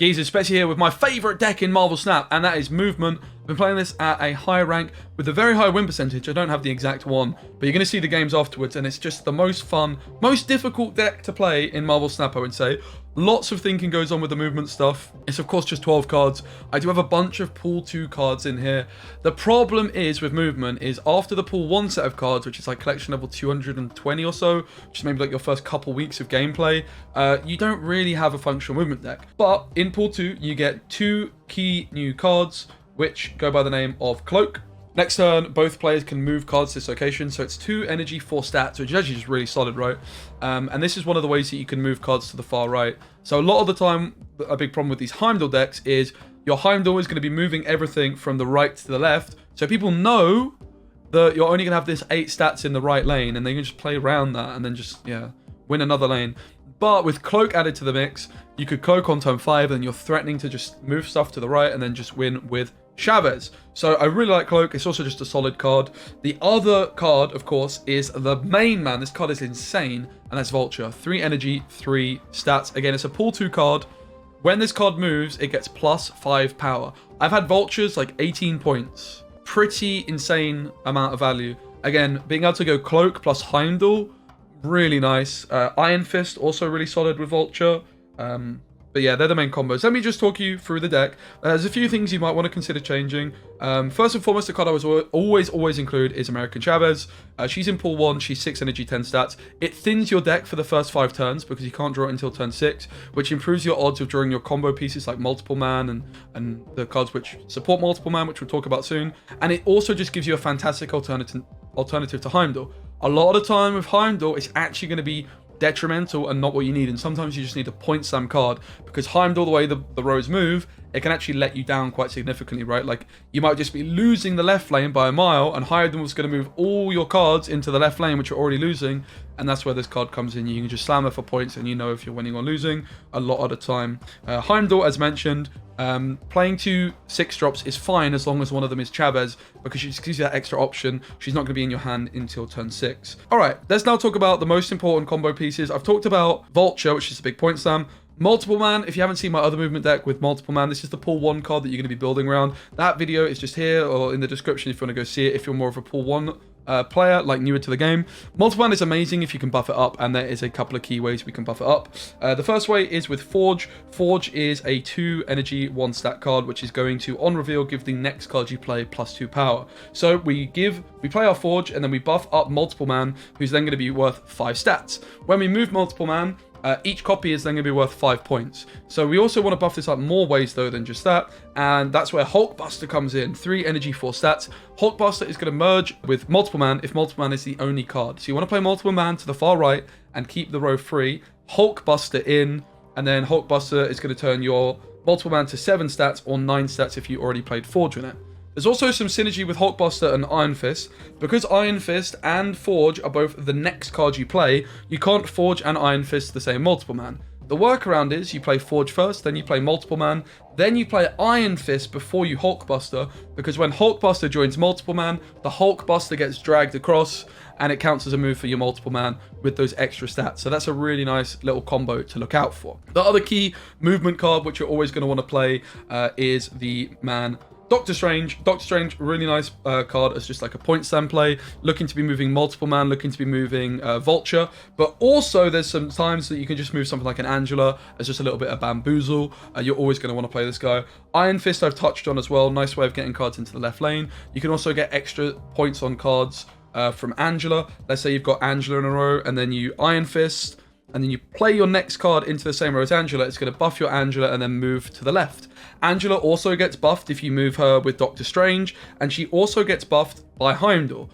Geezer Spetsy here with my favourite deck in Marvel Snap, and that is Movement. I've been playing this at a high rank with a very high win percentage. I don't have the exact one, but you're going to see the games afterwards, and it's just the most fun, most difficult deck to play in Marvel Snap, I would say. Lots of thinking goes on with the movement stuff. It's of course just 12 cards. I do have a bunch of pool 2 cards in here. The problem is with movement is after the pool 1 set of cards, which is like collection level 220 or so, which is maybe like your first couple weeks of gameplay, you don't really have a functional movement deck. But in pool 2, you get 2 key new cards, which go by the name of Cloak. Next turn, both players can move cards to this location, so it's 2 energy, 4 stats, which is actually just really solid, right? And this is one of the ways that you can move cards to the far right. So a lot of the time, a big problem with these Heimdall decks is your Heimdall is going to be moving everything from the right to the left, so people know that you're only going to have this 8 stats in the right lane, and they can just play around that and then just, yeah, win another lane. But with Cloak added to the mix, you could Cloak on turn 5, and you're threatening to just move stuff to the right and then just win with Chavez. So I really like Cloak. It's also just a solid card. The other card, of course, is the main man. This card is insane, and that's Vulture. 3 energy, 3 stats. Again, it's a pool 2 card. When this card moves, it gets plus 5 power. I've had Vultures like 18 points. Pretty insane amount of value. Again, being able to go Cloak plus Heimdall, really nice. Iron Fist, also really solid with Vulture. But yeah, they're the main combos. Let me just talk you through the deck. There's a few things you might want to consider changing. First and foremost, the card I was always include is American Chavez. She's in pool 1, she's 6 energy, 10 stats. It thins your deck for the first 5 turns because you can't draw it until turn 6, which improves your odds of drawing your combo pieces like Multiple Man and the cards which support Multiple Man, which we'll talk about soon. And it also just gives you a fantastic alternative to Heimdall. A lot of the time with Heimdall, it's actually going to be detrimental and not what you need, and sometimes you just need a point slam card because Heimdall, the way the rows move, it can actually let you down quite significantly, right? Like you might just be losing the left lane by a mile, and Heimdall's going to move all your cards into the left lane, which you're already losing, and that's where this card comes in. You can just slam her for points, and you know if you're winning or losing a lot of the time. Heimdall, as mentioned, playing 2 6 drops is fine as long as one of them is Chavez, because she just gives you that extra option. She's not going to be in your hand until turn 6. All right, let's now talk about the most important combo pieces. I've talked about Vulture, which is a big point slam. Multiple Man, if you haven't seen my other movement deck with Multiple Man, this is the pool 1 card that you're going to be building around. That video is just here or in the description if you want to go see it if you're more of a pool 1 player, like newer to the game. Multiple Man is amazing if you can buff it up, and there is a couple of key ways we can buff it up. The first way is with Forge. Forge is a 2 energy, 1 stat card, which is going to, on reveal, give the next card you play plus 2 power. So we play our Forge, and then we buff up Multiple Man, who's then going to be worth 5 stats. When we move Multiple Man, each copy is then going to be worth 5 points. So we also want to buff this up more ways though than just that, and that's where Hulkbuster comes in. 3 energy, 4 stats. Hulkbuster is going to merge with Multiple Man if Multiple Man is the only card. So you want to play Multiple Man to the far right and keep the row free. Hulkbuster in, and then Hulkbuster is going to turn your Multiple Man to 7 stats or 9 stats if you already played Forge in it. There's also some synergy with Hulkbuster and Iron Fist. Because Iron Fist and Forge are both the next card you play, you can't Forge and Iron Fist the same Multiple Man. The workaround is you play Forge first, then you play Multiple Man, then you play Iron Fist before you Hulkbuster, because when Hulkbuster joins Multiple Man, the Hulkbuster gets dragged across, and it counts as a move for your Multiple Man with those extra stats. So that's a really nice little combo to look out for. The other key movement card, which you're always going to want to play, is the man Doctor Strange. Doctor Strange, really nice card as just like a point slam play, looking to be moving Multiple Man, looking to be moving Vulture, but also there's some times that you can just move something like an Angela as just a little bit of bamboozle. You're always going to want to play this guy. Iron Fist I've touched on as well, nice way of getting cards into the left lane. You can also get extra points on cards from Angela. Let's say you've got Angela in a row, and then you Iron Fist, and then you play your next card into the same row as Angela. It's going to buff your Angela and then move to the left. Angela also gets buffed if you move her with Doctor Strange, and she also gets buffed by Heimdall.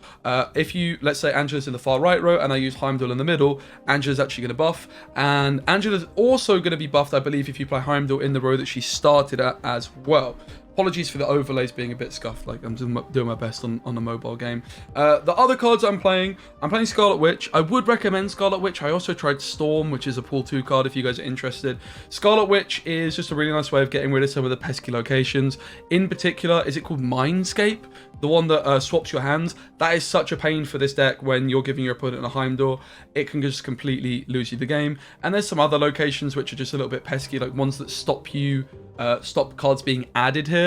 If you, let's say Angela's in the far right row and I use Heimdall in the middle, Angela's actually going to buff, and Angela's also going to be buffed, I believe, if you play Heimdall in the row that she started at as well. Apologies for the overlays being a bit scuffed, like I'm doing my best on a mobile game. The other cards I'm playing Scarlet Witch. I would recommend Scarlet Witch. I also tried Storm, which is a pool 2 card if you guys are interested. Scarlet Witch is just a really nice way of getting rid of some of the pesky locations. In particular, is it called Mindscape? The one that swaps your hands. That is such a pain for this deck when you're giving your opponent a Heimdall. It can just completely lose you the game. And there's some other locations which are just a little bit pesky, like ones that stop you, stop cards being added here.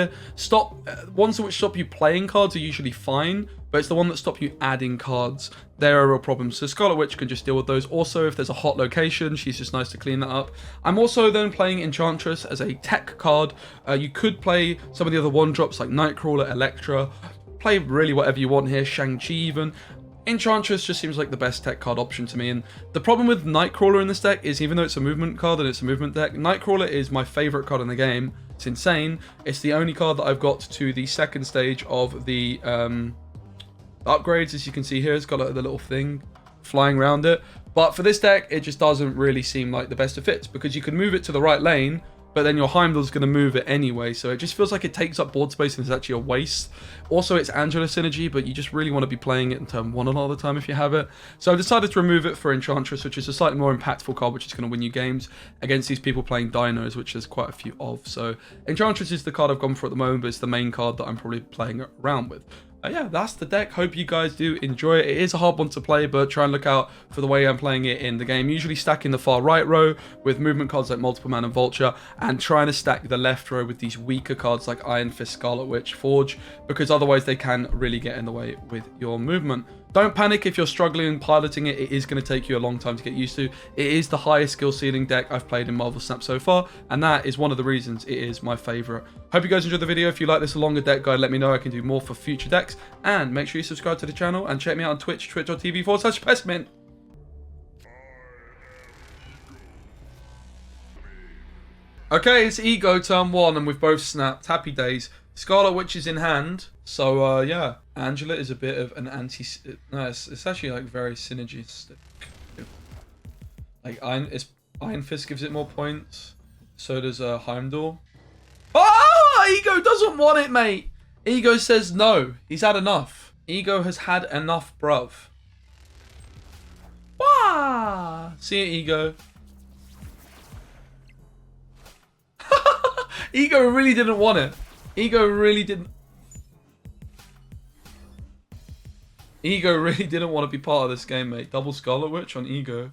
Ones which stop you playing cards are usually fine, but it's the one that stop you adding cards. They're a real problem. So Scarlet Witch can just deal with those. Also, if there's a hot location, she's just nice to clean that up. I'm also then playing Enchantress as a tech card. You could play some of the other 1-drops like Nightcrawler, Electra. Play really whatever you want here, Shang-Chi even. Enchantress just seems like the best tech card option to me, and the problem with Nightcrawler in this deck is even though it's a movement card and it's a movement deck, Nightcrawler is my favourite card in the game. It's insane. It's the only card that I've got to the second stage of the upgrades. As you can see here, it's got like the little thing flying around it. But for this deck, it just doesn't really seem like the best of fits, because you can move it to the right lane, but then your Heimdall's going to move it anyway, so it just feels like it takes up board space and it's actually a waste. Also, it's Angela synergy, but you just really want to be playing it in turn 1 a lot of the time if you have it. So I've decided to remove it for Enchantress, which is a slightly more impactful card, which is going to win you games against these people playing Dinos, which there's quite a few of. So Enchantress is the card I've gone for at the moment, but it's the main card that I'm probably playing around with. Yeah, that's the deck. Hope you guys do enjoy it. It is a hard one to play, but try and look out for the way I'm playing it in the game. Usually stacking the far right row with movement cards like Multiple Man and Vulture, and trying to stack the left row with these weaker cards like Iron Fist, Scarlet Witch, Forge, because otherwise they can really get in the way with your movement. Don't panic if you're struggling piloting it. It is going to take you a long time to get used to. It is the highest skill ceiling deck I've played in Marvel Snap so far, and that is one of the reasons it is my favorite. Hope you guys enjoyed the video. If you like this longer deck guide, let me know. I can do more for future decks, and make sure you subscribe to the channel and check me out on Twitch, twitch.tv/Specimen. Okay, it's Ego turn 1, and we've both snapped. Happy days. Scarlet Witch is in hand, so yeah. Angela is a bit of an no, it's actually like very synergistic. Like Iron Fist gives it more points, so does Heimdall. Oh, Ego doesn't want it, mate. Ego says no. He's had enough. Ego has had enough, bruv. Wah! See you, Ego. Ego really didn't want it. Ego really didn't want to be part of this game, mate. Double Scarlet Witch on Ego.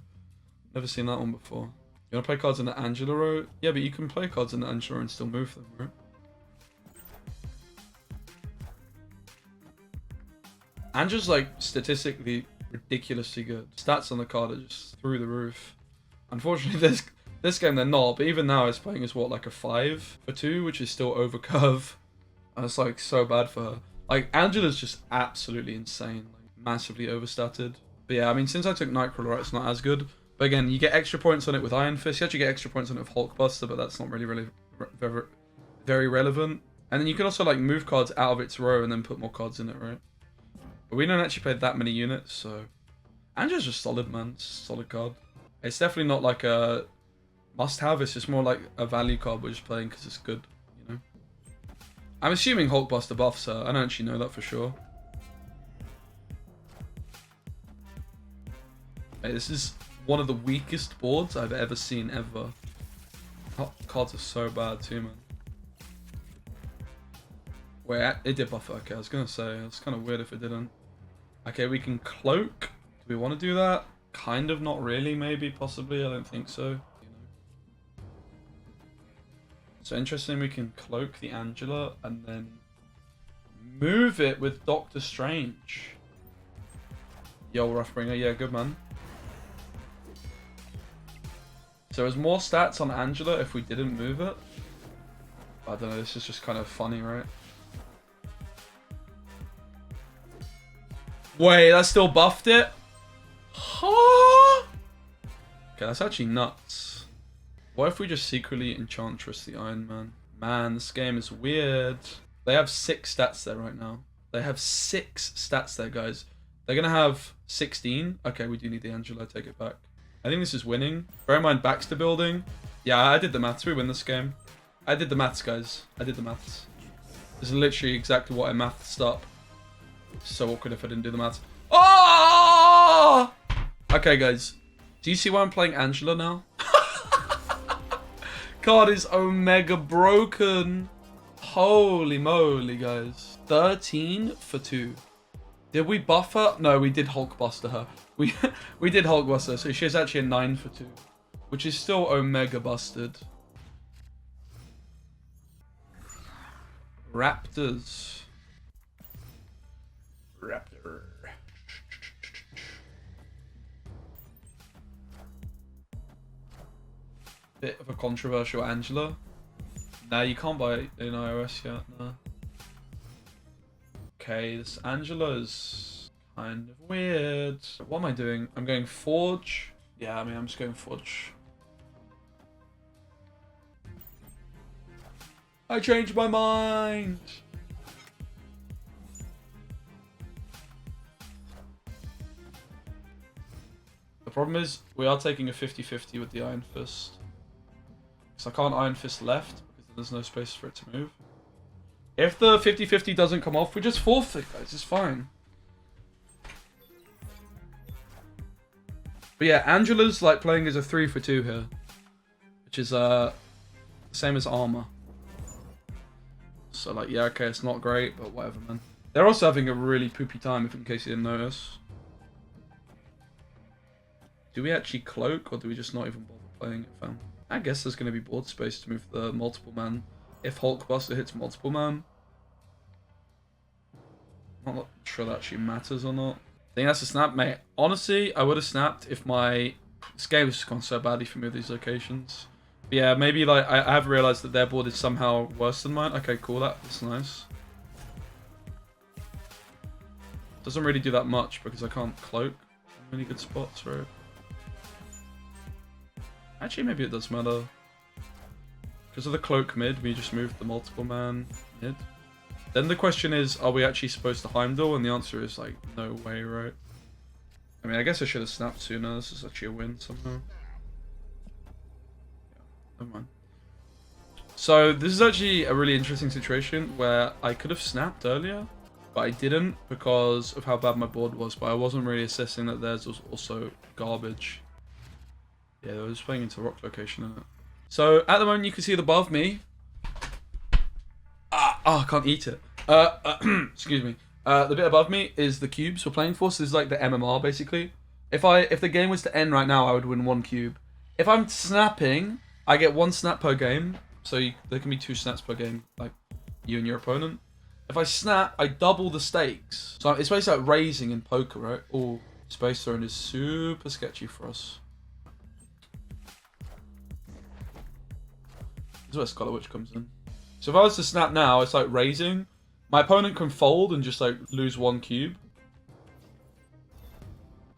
Never seen that one before. You want to play cards in the Angela row? Yeah, but you can play cards in the Angela row and still move them, right? Angela's like statistically ridiculously good. Stats on the card are just through the roof. Unfortunately, this game they're not, but even now it's playing as what, like a 5 for 2, which is still over curve. And it's like so bad for her. Like Angela's just absolutely insane, like massively overstated. But yeah, I mean, since I took Nightcrawler, it's not as good. But again, you get extra points on it with Iron Fist. You actually get extra points on it with Hulkbuster, but that's not really very relevant. And then you can also like move cards out of its row and then put more cards in it, right? But we don't actually play that many units, so Angela's just solid, man. It's a solid card. It's definitely not like a must-have. It's just more like a value card we're just playing because it's good, you know. I'm assuming Hulkbuster buffs her. I don't actually know that for sure. Hey, this is one of the weakest boards I've ever seen, ever. Oh, cards are so bad too, man. Wait, it did buff it. Okay, I was going to say, it's kind of weird if it didn't. Okay, we can cloak. Do we want to do that? Kind of, not really, maybe, possibly. I don't think so. You know. So interesting, we can cloak the Angela and then move it with Doctor Strange. Yo, Roughbringer, yeah, good man. So there's more stats on Angela if we didn't move it. I don't know, this is just kind of funny, right? Wait, that still buffed it? Huh? Okay, that's actually nuts. What if we just secretly Enchantress the Iron Man? Man, this game is weird. They have 6 stats there right now. They have 6 stats there, guys. They're going to have 16. Okay, we do need the Angela. I take it back. I think this is winning. Bear in mind, Baxter building. Yeah, I did the maths. We win this game. I did the maths, guys. I did the maths. This is literally exactly what I mathed up. It's so awkward if I didn't do the maths. Oh! Okay, guys. Do you see why I'm playing Angela now? Card is omega broken. Holy moly, guys. 13 for 2. Did we buff her? No, we did Hulkbuster her. We did Hulkbuster her, so she's actually a 9 for 2. Which is still omega busted. Raptors. Raptor. Bit of a controversial Angela. Nah, you can't buy it in iOS yet, no. Okay, this Angela's kind of weird. What am I doing? I'm going Forge. Yeah, I mean, I'm just going Forge. I changed my mind. The problem is, we are taking a 50-50 with the Iron Fist. Because I can't Iron Fist left, because there's no space for it to move. If the 50-50 doesn't come off, we just forfeit, guys. It's fine. But yeah, Angela's like playing as a 3 for 2 here. Which is same as armor. So like, yeah, okay, it's not great, but whatever, man. They're also having a really poopy time, if in case you didn't notice. Do we actually cloak, or do we just not even bother playing it, fam? I guess there's going to be board space to move the multiple man. If Hulkbuster hits multiple man. I'm not sure that actually matters or not. I think that's a snap, mate. Honestly, I would have snapped if my... This game has gone so badly for me with these locations. But yeah, maybe like I have realised that their board is somehow worse than mine. Okay, cool, that's nice. Doesn't really do that much because I can't cloak in really good spots, right? Actually, maybe it does matter. Because of the cloak mid, we just moved the multiple man mid. Then the question is, are we actually supposed to Heimdall? And the answer is like, no way, right? I mean, I guess I should have snapped sooner. This is actually a win somehow. Yeah, never mind. So this is actually a really interesting situation where I could have snapped earlier, but I didn't because of how bad my board was. But I wasn't really assessing that theirs was also garbage. Yeah, they were just playing into rock location, isn't it? So at the moment you can see it above me. I can't eat it. Excuse me. The bit above me is the cubes we're playing for. So this is like the MMR basically. If the game was to end right now, I would win 1 cube. If I'm snapping, I get 1 snap per game. So there can be 2 snaps per game, like you and your opponent. If I snap, I double the stakes. So it's basically like raising in poker, right? Oh, Space Throne is super sketchy for us. This is where Scarlet Witch comes in. So if I was to snap now, it's like raising. My opponent can fold and just like lose 1 cube.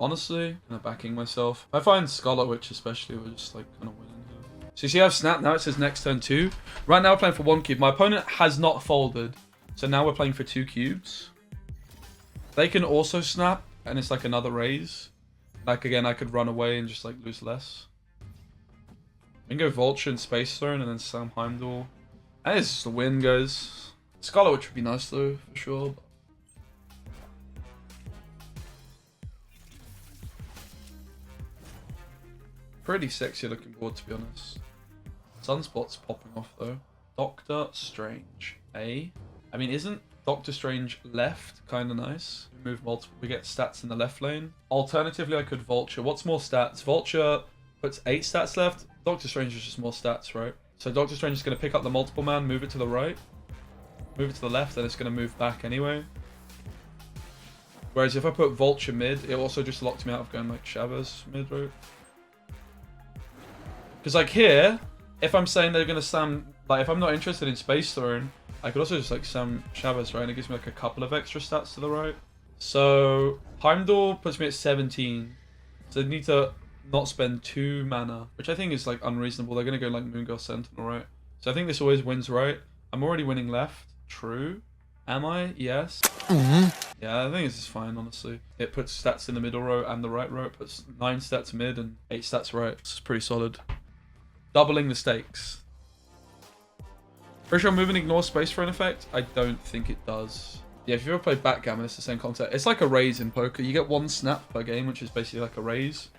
Honestly, kind of backing myself. I find Scarlet Witch especially, we're just like kind of winning here. So you see I've snapped, now it says next turn 2. Right now we're playing for 1 cube. My opponent has not folded. So now we're playing for 2 cubes. They can also snap and it's like another raise. Like again, I could run away and just like lose less. We can go Vulture and Space Throne and then Sam Heimdall. And it's just a win, guys. Scarlet Witch would be nice though, for sure. Pretty sexy looking board, to be honest. Sunspot's popping off though. Doctor Strange. I mean, isn't Doctor Strange left kind of nice? We move multiple. We get stats in the left lane. Alternatively, I could Vulture. What's more stats? Vulture puts 8 stats left. Doctor Strange is just more stats, right? So Doctor Strange is going to pick up the multiple man, move it to the right, move it to the left, then it's going to move back anyway. Whereas if I put Vulture mid, it also just locked me out of going like Chavez mid, right? Because like here, if I'm saying they're going to Sam, like if I'm not interested in Space Throne, I could also just like Sam Chavez, right? And it gives me like a couple of extra stats to the right. So Heimdall puts me at 17. So I need to not spend 2 mana, which I think is like unreasonable. They're going to go like Moongirl Sentinel, right? So I think this always wins right. I'm already winning left. True. Am I? Yes. Yeah, I think this is fine, honestly. It puts stats in the middle row and the right row. It puts 9 stats mid and 8 stats right. This is pretty solid. Doubling the stakes. Pretty sure move and ignore space for an effect. I don't think it does. Yeah, if you've ever played backgammon, it's the same concept. It's like a raise in poker. You get 1 snap per game, which is basically like a raise.